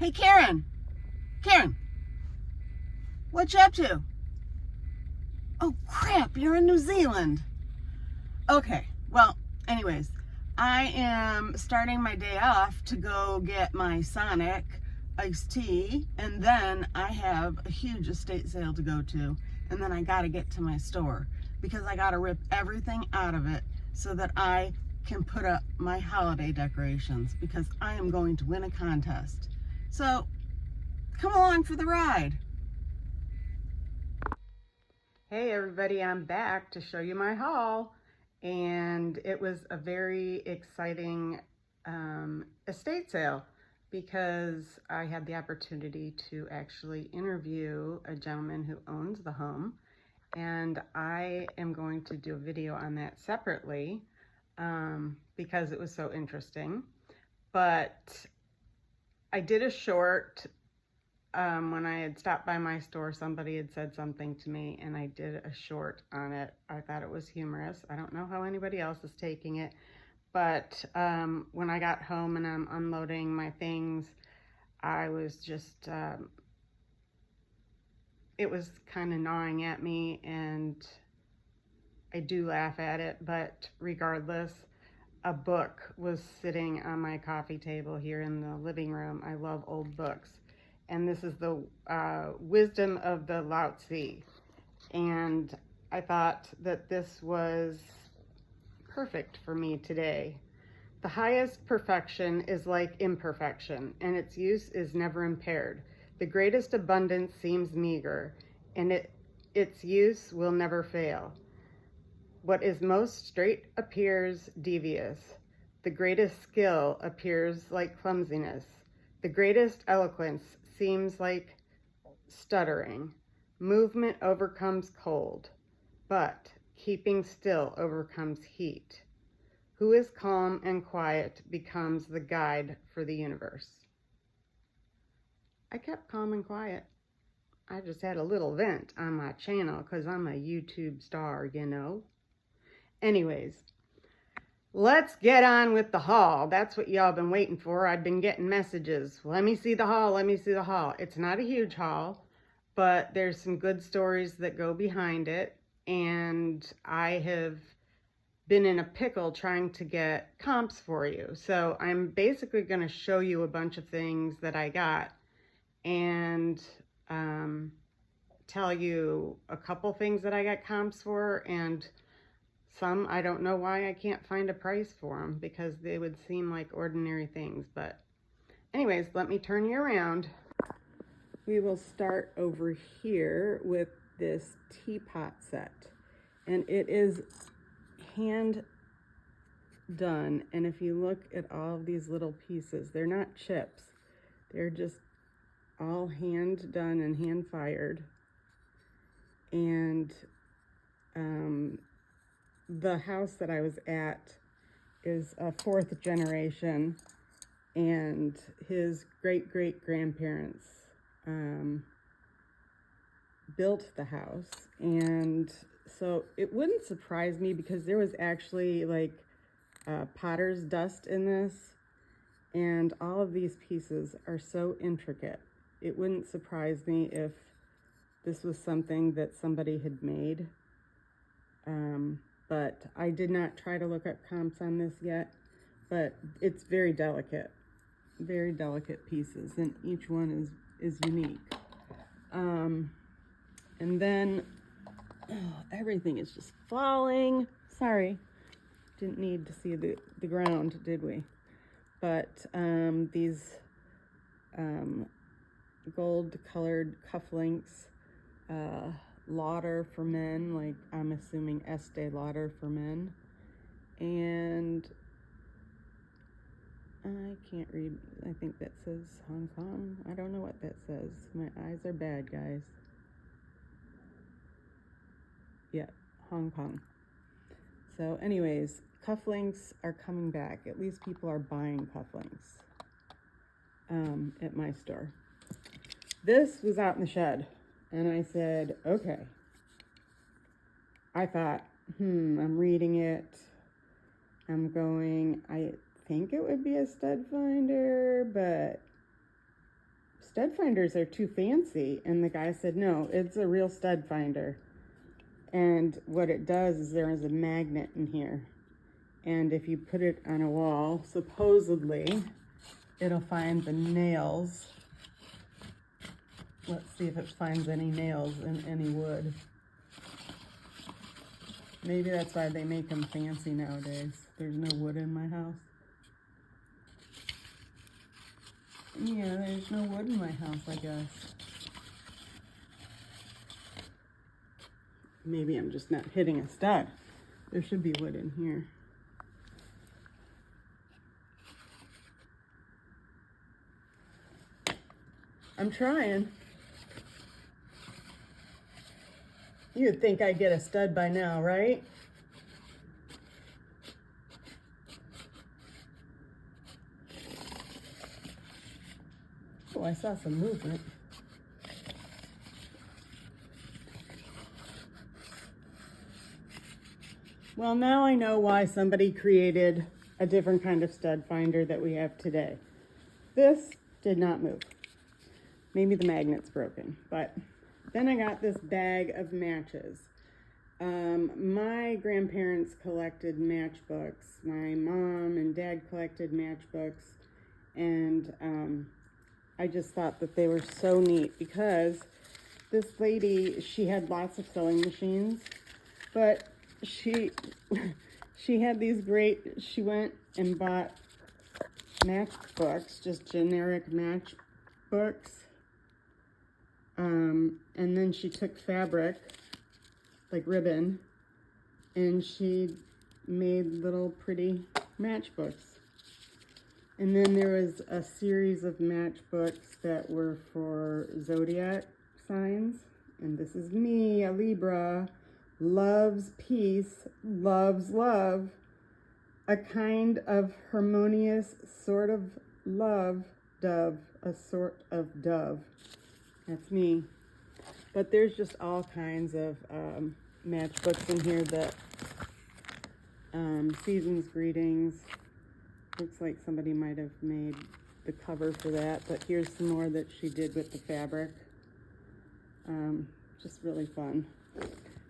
Hey, Karen. Karen, what you up to? Oh, crap, you're in New Zealand. Okay, well, anyways, I am starting my day off to go get my Sonic iced tea, and then I have a huge estate sale to go to, and then I gotta get to my store because I gotta rip everything out of it so that I can put up my holiday decorations because I am going to win a contest. So, come along for the ride. Hey everybody, I'm back to show you my haul, and it was a very exciting estate sale because I had the opportunity to actually interview a gentleman who owns the home, and I am going to do a video on that separately because it was so interesting. But I did a short. When I had stopped by my store, somebody had said something to me, and I did a short on it. I thought it was humorous. I don't know how anybody else is taking it, but when I got home and I'm unloading my things, I was just, it was kind of gnawing at me, and I do laugh at it, but regardless, a book was sitting on my coffee table here in the living room. I love old books. And this is the Wisdom of the Lao Tzu. And I thought that this was perfect for me today. The highest perfection is like imperfection, and its use is never impaired. The greatest abundance seems meager, and its use will never fail. What is most straight appears devious. The greatest skill appears like clumsiness. The greatest eloquence seems like stuttering. Movement overcomes cold, but keeping still overcomes heat. Who is calm and quiet becomes the guide for the universe. I kept calm and quiet. I just had a little vent on my channel because I'm a YouTube star, you know. Anyways, let's get on with the haul. That's what y'all been waiting for. I've been getting messages. Let me see the haul. Let me see the haul. It's not a huge haul, but there's some good stories that go behind it. And I have been in a pickle trying to get comps for you. So I'm basically going to show you a bunch of things that I got and tell you a couple things that I got comps for, and some I don't know why I can't find a price for them because they would seem like ordinary things. But anyways, let me turn you around. We will start over here with this teapot set, and it is hand done. And if you look at all of these little pieces, they're not chips, they're just all hand done and hand fired. And the house that I was at is a fourth generation, and his great-great-grandparents built the house. And so it wouldn't surprise me because there was actually like potter's dust in this, and all of these pieces are so intricate. It wouldn't surprise me if this was something that somebody had made. But I did not try to look up comps on this yet, but it's very delicate pieces, and each one is unique. And then, everything is just falling. Sorry, didn't need to see the ground, did we? But these gold colored cufflinks, Lauder for men, like I'm assuming Estee Lauder for men. And I can't read, I think that says Hong Kong. I don't know what that says. My eyes are bad, guys. Yeah, Hong Kong. So anyways, cufflinks are coming back. At least people are buying cufflinks at my store. This was out in the shed, and I said, okay. I thought, I'm reading it. I'm going, I think it would be a stud finder, but stud finders are too fancy. And the guy said, no, it's a real stud finder. And what it does is there is a magnet in here. And if you put it on a wall, supposedly, it'll find the nails. Let's see if it finds any nails in any wood. Maybe that's why they make them fancy nowadays. There's no wood in my house. Yeah, there's no wood in my house, I guess. Maybe I'm just not hitting a stud. There should be wood in here. I'm trying. You'd think I'd get a stud by now, right? Oh, I saw some movement. Well, now I know why somebody created a different kind of stud finder that we have today. This did not move. Maybe the magnet's broken, but then I got this bag of matches. My grandparents collected matchbooks. My mom and dad collected matchbooks, and I just thought that they were so neat because this lady, she had lots of sewing machines, but she had these great, she went and bought matchbooks, just generic matchbooks. And then she took fabric, like ribbon, and she made little pretty matchbooks. And then there was a series of matchbooks that were for zodiac signs. And this is me, a Libra, loves peace, loves love, a kind of harmonious sort of love, dove, a sort of dove. That's me. But there's just all kinds of matchbooks in here that, Season's Greetings. Looks like somebody might have made the cover for that, but here's some more that she did with the fabric. Just really fun.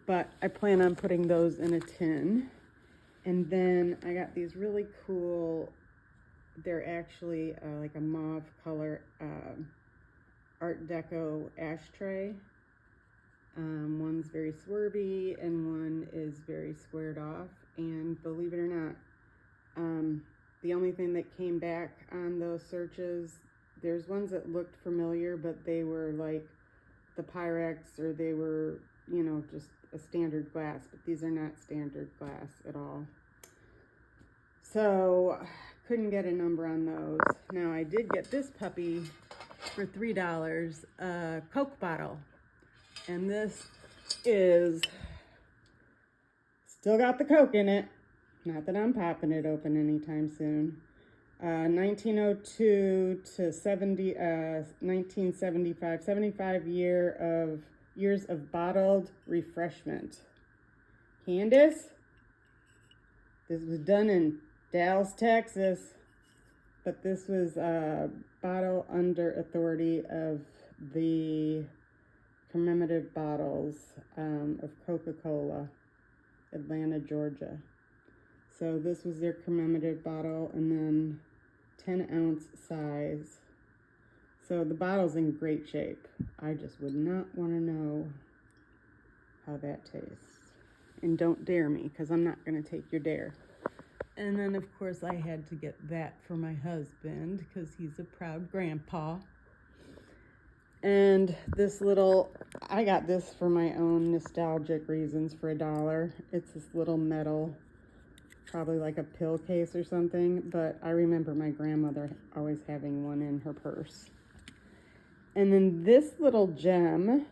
But I plan on putting those in a tin. And then I got these really cool, they're actually like a mauve color Art Deco ashtray. One's very swervy and one is very squared off. And believe it or not, the only thing that came back on those searches, there's ones that looked familiar, but they were like the Pyrex, or they were, you know, just a standard glass, but these are not standard glass at all. So couldn't get a number on those. Now I did get this puppy for $3, a Coke bottle. And this is, still got the Coke in it. Not that I'm popping it open anytime soon. 1902 to 1975, 75 years of bottled refreshment. Candace, this was done in Dallas, Texas, but this was a bottle under authority of the commemorative bottles of Coca-Cola, Atlanta, Georgia. So this was their commemorative bottle, and then 10-ounce size. So the bottle's in great shape. I just would not want to know how that tastes. And don't dare me, because I'm not going to take your dare. And then, of course, I had to get that for my husband, because he's a proud grandpa. And this little, I got this for my own nostalgic reasons for $1. It's this little metal, probably like a pill case or something, but I remember my grandmother always having one in her purse. And then this little gem,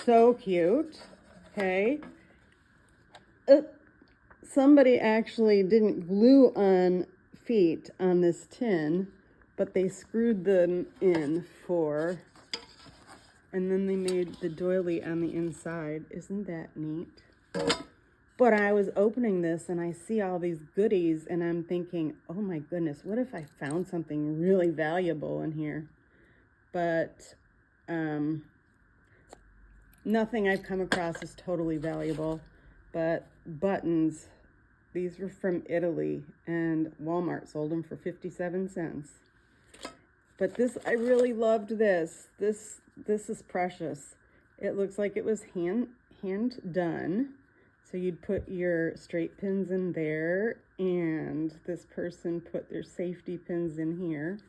so cute, okay? Somebody actually didn't glue on feet on this tin, but they screwed them in for, and then they made the doily on the inside. Isn't that neat? But I was opening this and I see all these goodies and I'm thinking, oh my goodness, what if I found something really valuable in here? but nothing I've come across is totally valuable. But buttons, these were from Italy, and Walmart sold them for 57 cents. But this, I really loved this. This is precious. It looks like it was hand done. So you'd put your straight pins in there, and this person put their safety pins in here.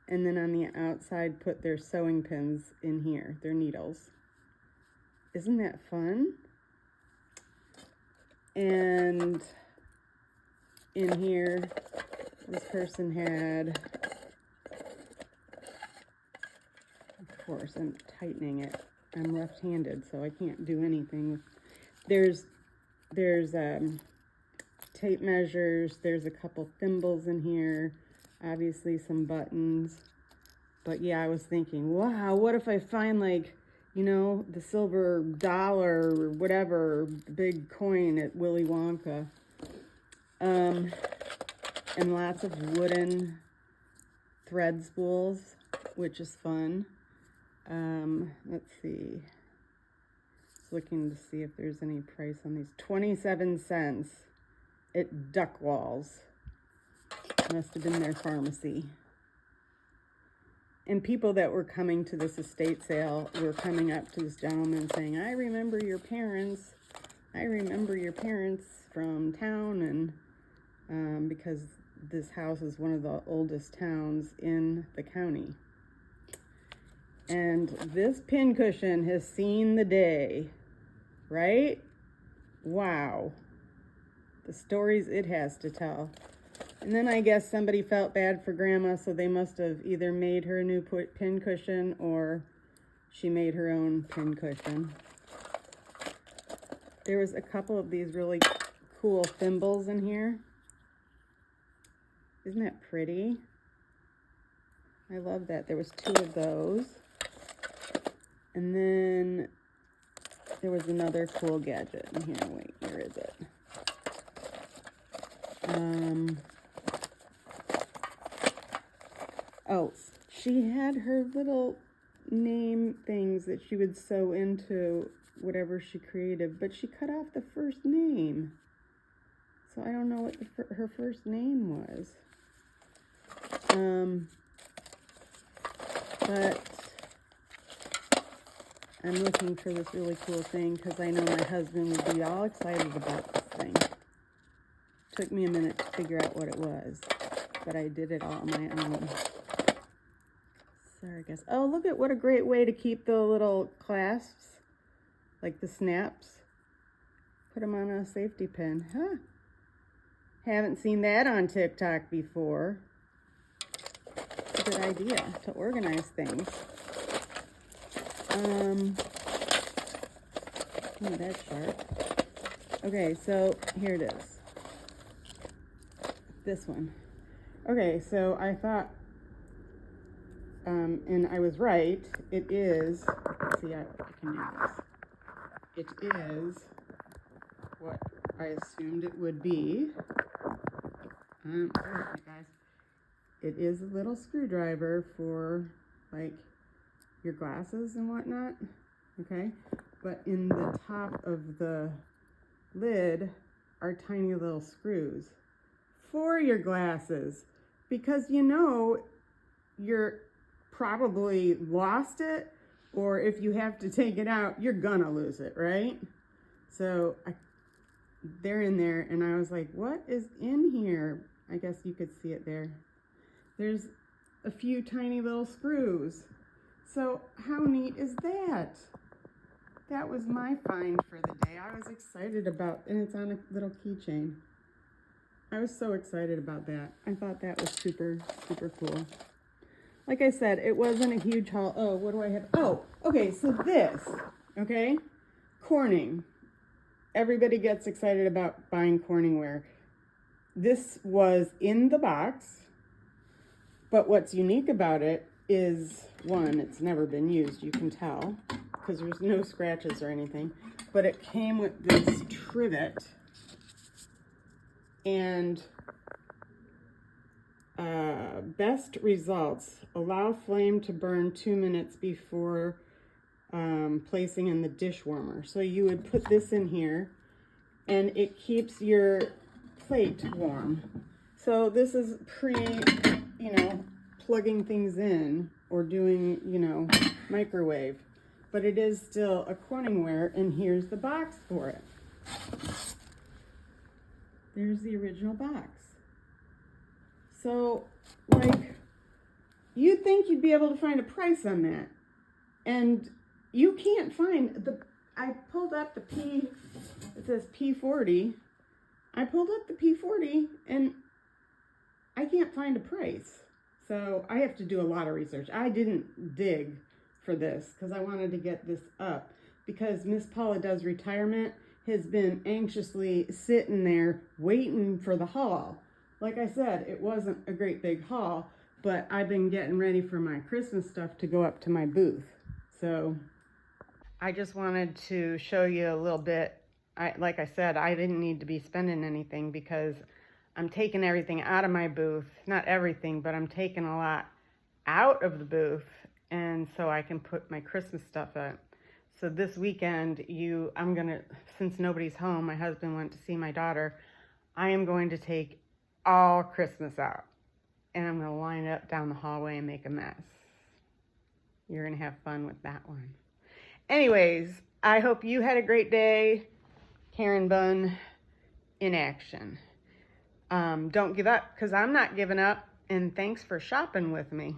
And then on the outside, put their sewing pins in here, their needles. Isn't that fun? And in here, this person had, of course, I'm tightening it. I'm left-handed, so I can't do anything. There's tape measures. There's a couple thimbles in here. Obviously some buttons. But yeah, I was thinking, wow, what if I find, like, you know, the silver dollar or whatever, the big coin at Willy Wonka. And lots of wooden thread spools, which is fun. Let's see. Looking to see if there's any price on these. 27 cents at Duck Walls. Must have been their pharmacy. And people that were coming to this estate sale were coming up to this gentleman saying, I remember your parents. I remember your parents from town. And because this house is one of the oldest towns in the county. And this pincushion has seen the day. Right? Wow. The stories it has to tell. And then I guess somebody felt bad for Grandma, so they must have either made her a new pincushion or she made her own pincushion. There was a couple of these really cool thimbles in here. Isn't that pretty? I love that. There was 2 of those. And then there was another cool gadget in here. Wait, where is it? Oh, she had her little name things that she would sew into whatever she created, but she cut off the first name. So I don't know what her first name was. But I'm looking for this really cool thing because I know my husband would be all excited about this thing. Took me a minute to figure out what it was, but I did it all on my own. Sorry, guys. Oh, look at what a great way to keep the little clasps, like the snaps. Put them on a safety pin. Huh. Haven't seen that on TikTok before. It's a good idea to organize things. Oh, that's sharp. Okay, so here it is. This one. Okay, so I thought, and I was right. It is, let's see, I can do this. It is what I assumed it would be. Guys. It is a little screwdriver for, like, your glasses and whatnot, okay? But in the top of the lid are tiny little screws for your glasses, because you know you're probably lost it, or if you have to take it out, you're gonna lose it, right? So they're in there, and I was like, what is in here? I guess you could see it there. There's a few tiny little screws. So how neat is that? That was my find for the day. I was excited about, and it's on a little keychain. I was so excited about that. I thought that was super, super cool. Like I said, it wasn't a huge haul. Oh, what do I have? Oh, okay, so this, okay? Corning. Everybody gets excited about buying Corningware. This was in the box, but what's unique about it is, one, it's never been used, you can tell, because there's no scratches or anything, but it came with this trivet, and best results. Allow flame to burn 2 minutes before placing in the dish warmer. So you would put this in here and it keeps your plate warm. So this is plugging things in or doing, microwave. But it is still a Corningware, and here's the box for it. There's the original box. So, you'd think you'd be able to find a price on that. And you can't find I pulled up it says P40. I pulled up the P40 and I can't find a price. So I have to do a lot of research. I didn't dig for this because I wanted to get this up because Miss Paula Does Retirement has been anxiously sitting there waiting for the haul. Like I said, it wasn't a great big haul, but I've been getting ready for my Christmas stuff to go up to my booth. So I just wanted to show you a little bit. Like I said, I didn't need to be spending anything because I'm taking everything out of my booth. Not everything, but I'm taking a lot out of the booth, and so I can put my Christmas stuff up. So this weekend, since nobody's home, my husband went to see my daughter, I am going to take all Christmas out, and I'm going to line it up down the hallway and make a mess. You're going to have fun with that one. Anyways, I hope you had a great day. Karen Bunn in action. Don't give up, because I'm not giving up, and thanks for shopping with me.